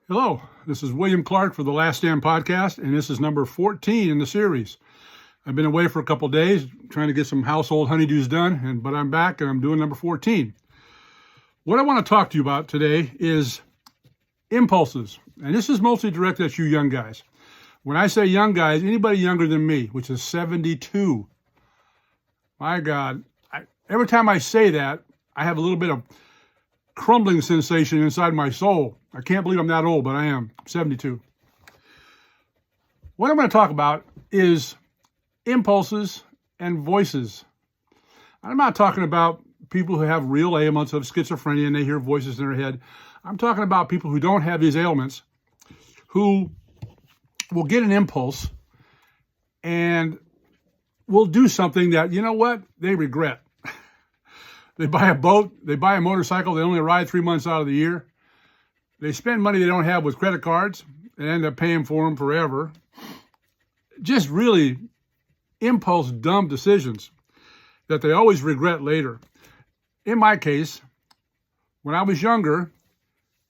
Hello, this is William Clark for the Last Stand podcast, and this is number 14 in the series. I've been away for a couple days trying to get some household honeydews done, but I'm back and I'm doing number 14. What I want to talk to you about today is impulses, and this is mostly directed at you young guys. When I say young guys, anybody younger than me, which is 72. My God, every time I say that, I have a little bit of crumbling sensation inside my soul. I can't believe I'm that old, but I am. I'm 72. What I'm going to talk about is impulses and voices. I'm not talking about people who have real ailments of schizophrenia and they hear voices in their head. I'm talking about people who don't have these ailments, who will get an impulse and will do something that, you know what, they regret. They buy a boat, they buy a motorcycle, they only ride 3 months out of the year. They spend money they don't have with credit cards and end up paying for them forever. Just really impulse dumb decisions that they always regret later. In my case, when I was younger,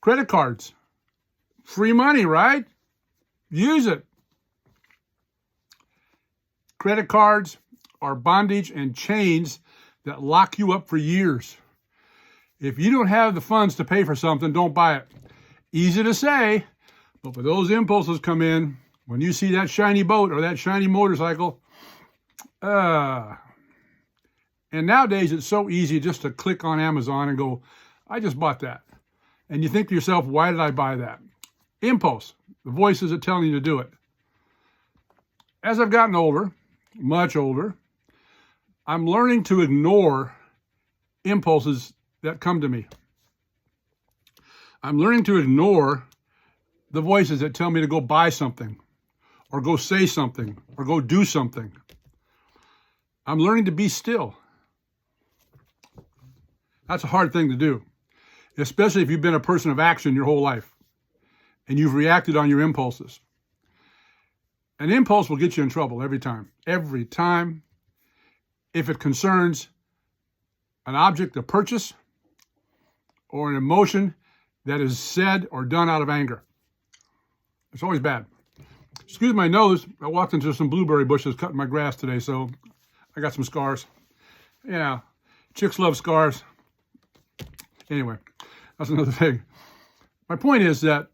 credit cards, free money, right? Use it. Credit cards are bondage and chains that lock you up for years. If you don't have the funds to pay for something, don't buy it. Easy to say, but when those impulses come in, when you see that shiny boat or that shiny motorcycle, and nowadays it's so easy just to click on Amazon and go, I just bought that. And you think to yourself, why did I buy that? Impulse. The voices are telling you to do it. As I've gotten older, much older, I'm learning to ignore impulses that come to me. I'm learning to ignore the voices that tell me to go buy something or go say something or go do something. I'm learning to be still. That's a hard thing to do, especially if you've been a person of action your whole life and you've reacted on your impulses. An impulse will get you in trouble every time. Every time. If it concerns an object of purchase or an emotion that is said or done out of anger. It's always bad. Excuse my nose. I walked into some blueberry bushes cutting my grass today, so I got some scars. Yeah, chicks love scars. Anyway, that's another thing. My point is that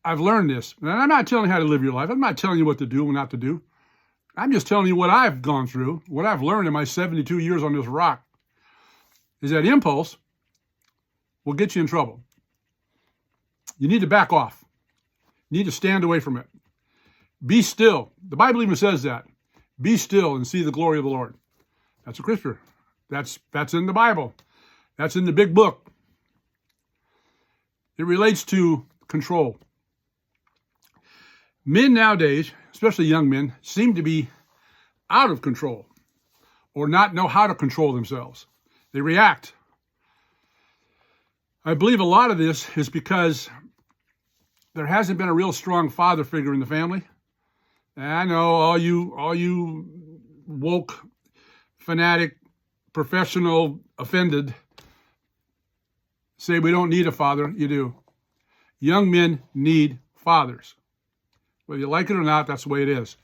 I've learned this, and I'm not telling you how to live your life. I'm not telling you what to do and not to do. I'm just telling you what I've gone through, what I've learned in my 72 years on this rock, is that impulse will get you in trouble. You need to back off. You need to stand away from it. Be still. The Bible even says that. Be still and see the glory of the Lord. That's a scripture. That's in the Bible. That's in the big book. It relates to control. Men nowadays, especially young men, seem to be out of control or not know how to control themselves. They react. I believe a lot of this is because there hasn't been a real strong father figure in the family. And I know all you woke, fanatic, professional, offended say we don't need a father. You do. Young men need fathers. Whether you like it or not, that's the way it is.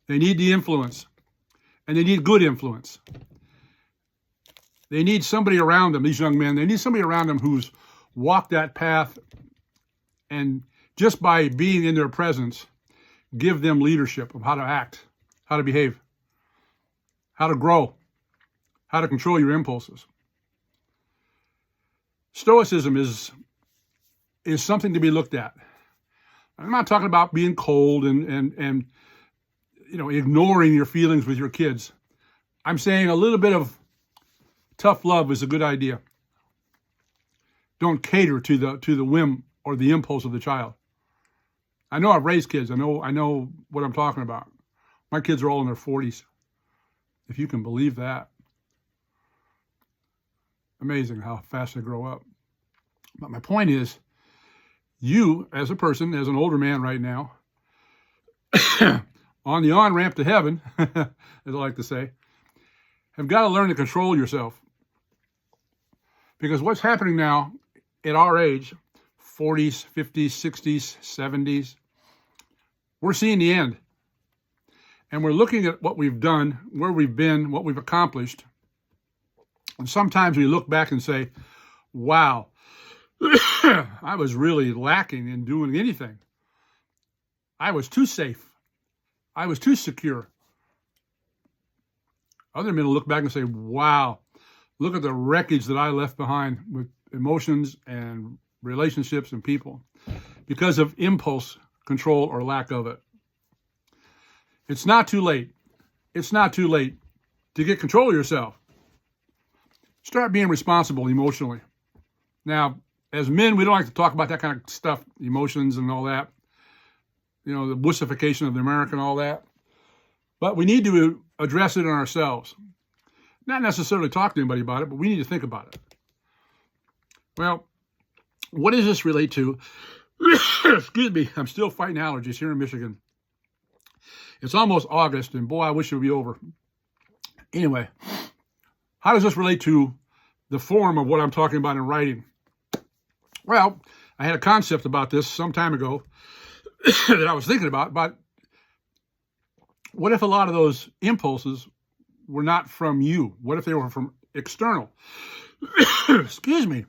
They need the influence, and they need good influence. They need somebody around them, these young men, they need somebody around them who's walked that path, and just by being in their presence, give them leadership of how to act, how to behave, how to grow, how to control your impulses. Stoicism is something to be looked at. I'm not talking about being cold and ignoring your feelings with your kids. I'm saying a little bit of tough love is a good idea. Don't cater to the whim or the impulse of the child. I know I've raised kids. I know what I'm talking about. My kids are all in their 40s. If you can believe that. Amazing how fast they grow up. But my point is, you, as a person, as an older man right now, on the on-ramp to heaven, as I like to say, have got to learn to control yourself. Because what's happening now at our age, 40s, 50s, 60s, 70s. We're seeing the end. And we're looking at what we've done, where we've been, what we've accomplished. And sometimes we look back and say, wow, I was really lacking in doing anything. I was too safe. I was too secure. Other men will look back and say, wow, look at the wreckage that I left behind with emotions and relationships and people because of impulse control or lack of it. It's not too late. It's not too late to get control of yourself. Start being responsible emotionally. Now, as men, we don't like to talk about that kind of stuff, emotions and all that. You know, the wussification of the American, all that. But we need to address it in ourselves. Not necessarily talk to anybody about it, but we need to think about it. Well, what does this relate to? Excuse me, I'm still fighting allergies here in Michigan. It's almost August, and boy, I wish it would be over. Anyway, how does this relate to the form of what I'm talking about in writing? Well, I had a concept about this some time ago that I was thinking about what if a lot of those impulses were not from you? What if they were from external? Excuse me.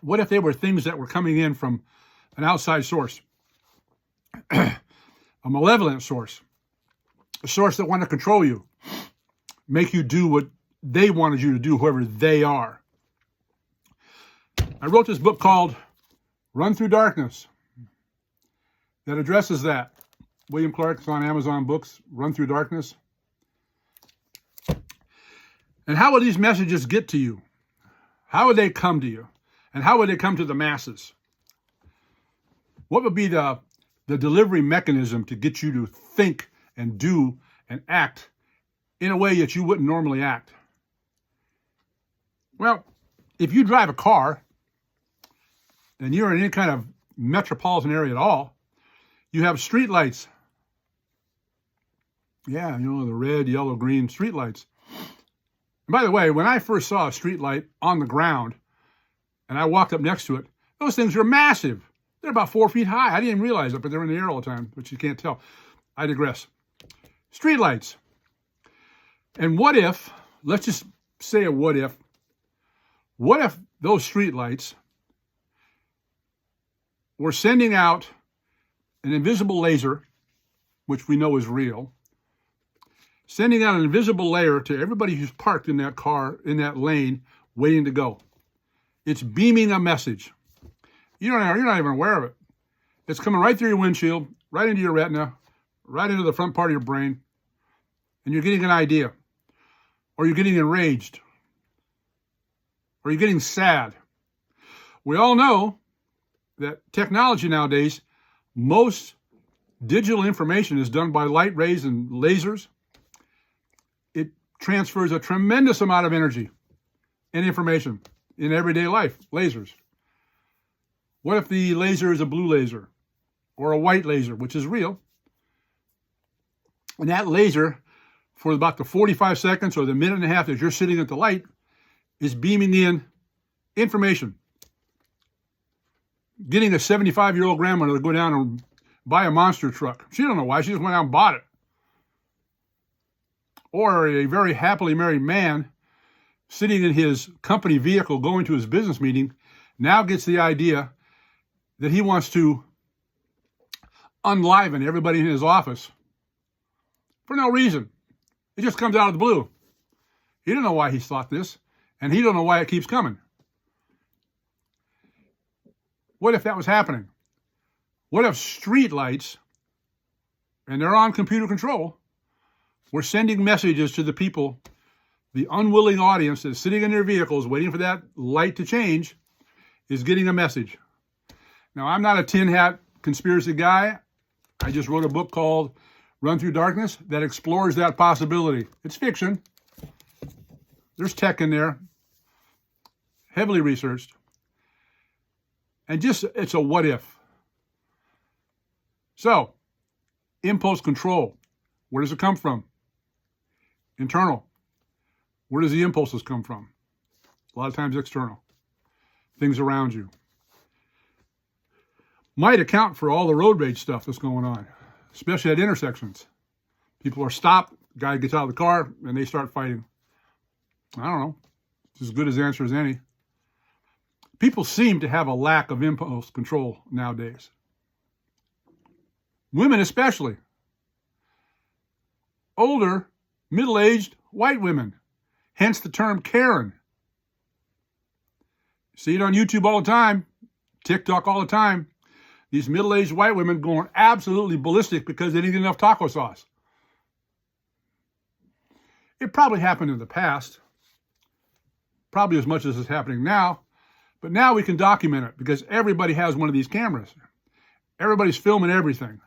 What if they were things that were coming in from an outside source? A malevolent source. A source that wanted to control you. Make you do what they wanted you to do, whoever they are. I wrote this book called Run Through Darkness that addresses that. William Clark is on Amazon Books, Run Through Darkness. And how would these messages get to you? How would they come to you? And how would they come to the masses? What would be the delivery mechanism to get you to think and do and act in a way that you wouldn't normally act? Well, if you drive a car and you're in any kind of metropolitan area at all, you have street lights. Yeah, you know, the red, yellow, green street lights. And by the way, when I first saw a street light on the ground and I walked up next to it, those things are massive. They're about 4 feet high. I didn't even realize it, but they're in the air all the time, which you can't tell. I digress. Street lights. And what if, let's just say a what if those street lights were sending out an invisible laser, which we know is real, sending out an invisible layer to everybody who's parked in that car, in that lane, waiting to go. It's beaming a message. You're not even aware of it. It's coming right through your windshield, right into your retina, right into the front part of your brain, and you're getting an idea, or you're getting enraged, or you're getting sad. We all know that technology nowadays, most digital information is done by light rays and lasers. It transfers a tremendous amount of energy and information in everyday life, lasers. What if the laser is a blue laser or a white laser, which is real? And that laser, for about the 45 seconds or the minute and a half that you're sitting at the light, is beaming in information. Getting a 75-year-old grandmother to go down and buy a monster truck. She don't know why. She just went out and bought it. Or a very happily married man sitting in his company vehicle going to his business meeting now gets the idea that he wants to unliven everybody in his office for no reason. It just comes out of the blue. He don't know why he's thought this, and he don't know why it keeps coming. What if that was happening? What if street lights, and they're on computer control, were sending messages to the people, the unwilling audience that's sitting in their vehicles waiting for that light to change, is getting a message. Now, I'm not a tin hat conspiracy guy. I just wrote a book called Run Through Darkness that explores that possibility. It's fiction. There's tech in there, heavily researched. And just, it's a what if. So, impulse control. Where does it come from? Internal. Where does the impulses come from? A lot of times external. Things around you. might account for all the road rage stuff that's going on, especially at intersections. People are stopped, guy gets out of the car, and they start fighting. I don't know. It's as good as answer as any. People seem to have a lack of impulse control nowadays. Women especially. Older, middle-aged white women. Hence the term Karen. See it on YouTube all the time, TikTok all the time. These middle-aged white women going absolutely ballistic because they didn't get enough taco sauce. It probably happened in the past, probably as much as it's happening now, but now we can document it because everybody has one of these cameras. Everybody's filming everything.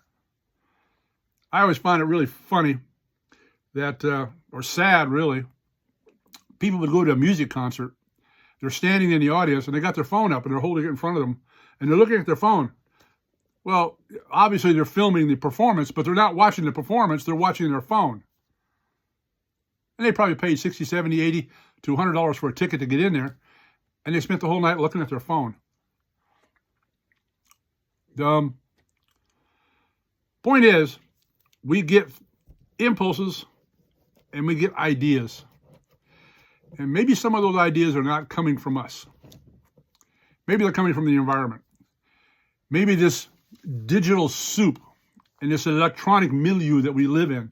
I always find it really funny that, or sad really, people would go to a music concert, they're standing in the audience and they got their phone up and they're holding it in front of them and they're looking at their phone. Well, obviously they're filming the performance, but they're not watching the performance, they're watching their phone. And they probably paid $60, $70, $80 to $100 for a ticket to get in there, and they spent the whole night looking at their phone. Point is, we get impulses and we get ideas. And maybe some of those ideas are not coming from us. Maybe they're coming from the environment. Maybe this digital soup and this electronic milieu that we live in,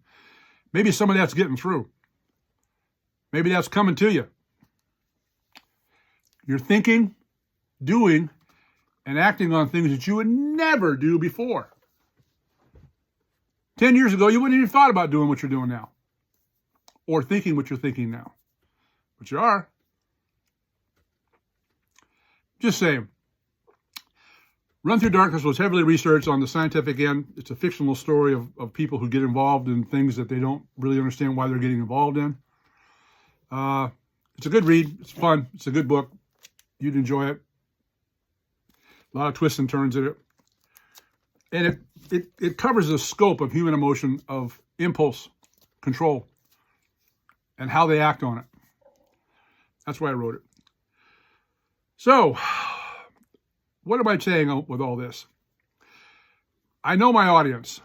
maybe some of that's getting through. Maybe that's coming to you. You're thinking, doing, and acting on things that you would never do before. 10 years ago, you wouldn't even thought about doing what you're doing now. Or thinking what you're thinking now. But you are. Just saying. Run Through Darkness was heavily researched on the scientific end. It's a fictional story of people who get involved in things that they don't really understand why they're getting involved in. It's a good read. It's fun. It's a good book. You'd enjoy it. A lot of twists and turns in it. And it covers the scope of human emotion, of impulse control, and how they act on it. That's why I wrote it. So, what am I saying with all this? I know my audience.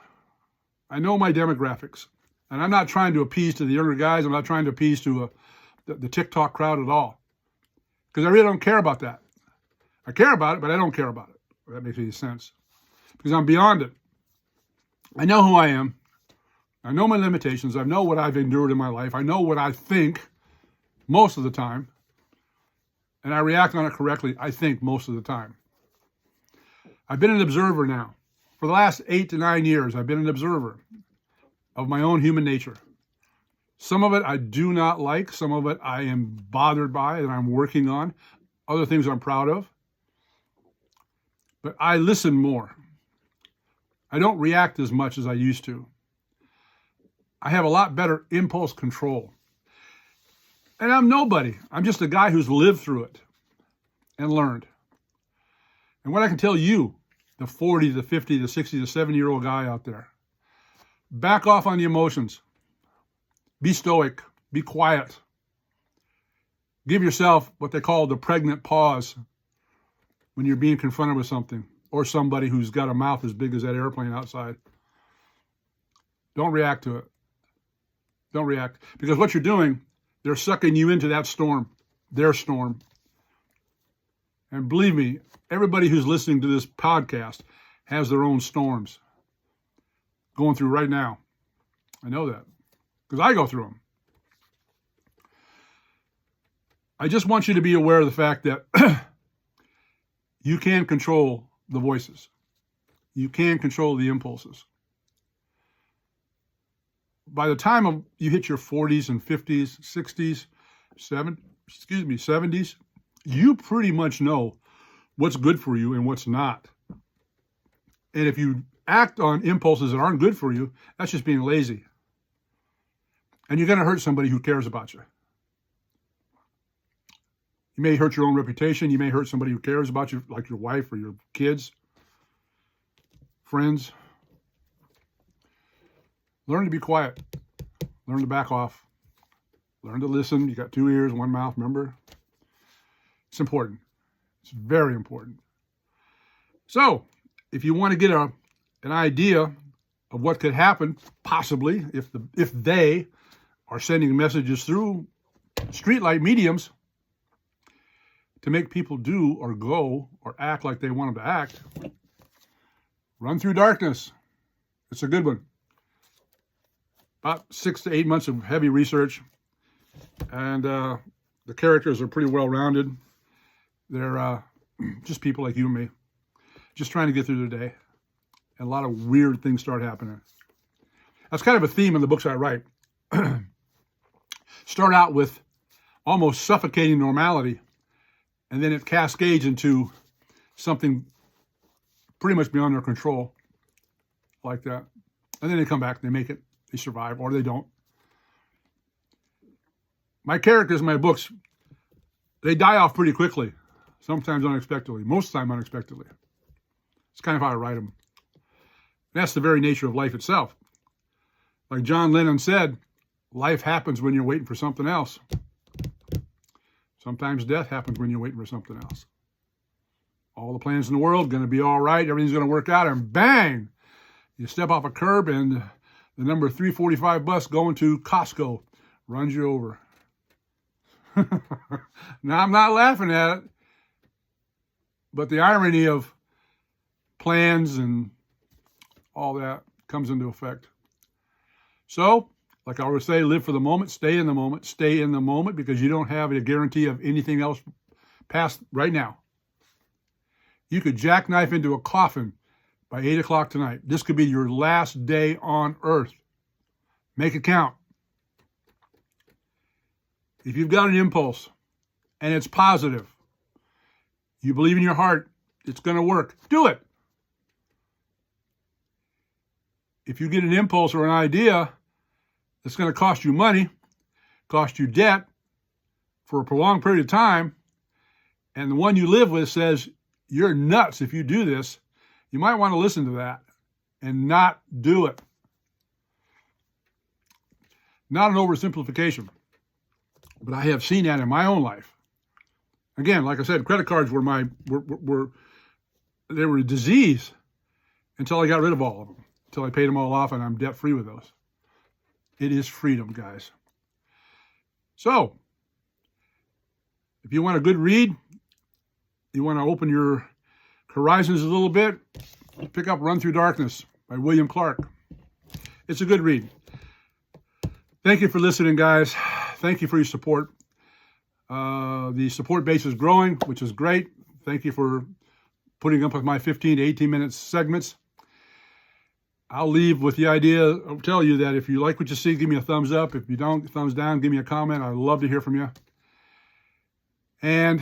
I know my demographics. And I'm not trying to appease to the younger guys. I'm not trying to appease to the TikTok crowd at all. Because I really don't care about that. I care about it, but I don't care about it. If that makes any sense. Because I'm beyond it. I know who I am. I know my limitations. I know what I've endured in my life. I know what I think most of the time. And I react on it correctly, I think, most of the time. I've been an observer now. For the last 8 to 9 years, I've been an observer of my own human nature. Some of it I do not like. Some of it I am bothered by and I'm working on. Other things I'm proud of. But I listen more. I don't react as much as I used to. I have a lot better impulse control. And I'm nobody. I'm just a guy who's lived through it and learned. And what I can tell you, the 40, the 50, the 60, the 70-year-old guy out there, back off on the emotions. Be stoic. Be quiet. Give yourself what they call the pregnant pause when you're being confronted with something or somebody who's got a mouth as big as that airplane outside. Don't react to it. Don't react. Because what you're doing, they're sucking you into that storm, their storm. And believe me, everybody who's listening to this podcast has their own storms going through right now. I know that because I go through them. I just want you to be aware of the fact that you can control the voices. You can control the impulses. By the time you hit your 40s and 50s, 60s, 70s, you pretty much know what's good for you and what's not. And if you act on impulses that aren't good for you, that's just being lazy. And you're going to hurt somebody who cares about you. You may hurt your own reputation. You may hurt somebody who cares about you, like your wife or your kids, friends. Learn to be quiet. Learn to back off. Learn to listen. You got 2 ears, 1 mouth, remember? It's important. It's very important. So, if you want to get an idea of what could happen, possibly, if they are sending messages through streetlight mediums to make people do or go or act like they want them to act, Run Through Darkness. It's a good one. About 6 to 8 months of heavy research, and the characters are pretty well-rounded. They're just people like you and me, just trying to get through their day, and a lot of weird things start happening. That's kind of a theme in the books I write. Start out with almost suffocating normality, and then it cascades into something pretty much beyond their control, like that. And then they come back, they make it, they survive, or they don't. My characters in my books, they die off pretty quickly, sometimes unexpectedly, most of the time unexpectedly. It's kind of how I write them. That's the very nature of life itself. Like John Lennon said, life happens when you're waiting for something else. Sometimes death happens when you're waiting for something else. All the plans in the world, going to be all right, everything's going to work out, and bang! You step off a curb and the number 345 bus going to Costco runs you over. Now, I'm not laughing at it, but the irony of plans and all that comes into effect. So, like I always say, live for the moment, stay in the moment, because you don't have a guarantee of anything else past right now. You could jackknife into a coffin by 8 o'clock tonight. This could be your last day on earth. Make it count. If you've got an impulse and it's positive, you believe in your heart, it's going to work, do it. If you get an impulse or an idea that's going to cost you money, cost you debt for a prolonged period of time, and the one you live with says, you're nuts if you do this, you might want to listen to that and not do it. Not an oversimplification, but I have seen that in my own life. Again, like I said, credit cards were they were a disease until I got rid of all of them, until I paid them all off and I'm debt free with those. It is freedom, guys. So, if you want a good read, you want to open your horizons a little bit, pick up Run Through Darkness by William Clark. It's a good read. Thank you for listening, guys. Thank you for your support. The support base is growing, which is great. Thank you for putting up with my 15 to 18 minute segments. I'll leave with the idea, I'll tell you that if you like what you see, give me a thumbs up. If you don't, thumbs down, give me a comment. I'd love to hear from you. And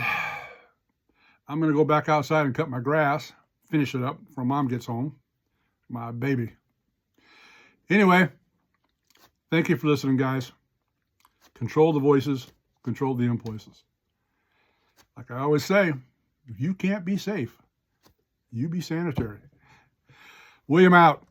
I'm going to go back outside and cut my grass, finish it up before Mom gets home, my baby. Anyway, thank you for listening, guys. Control the voices, control the impulses. Like I always say, if you can't be safe, you be sanitary. William out.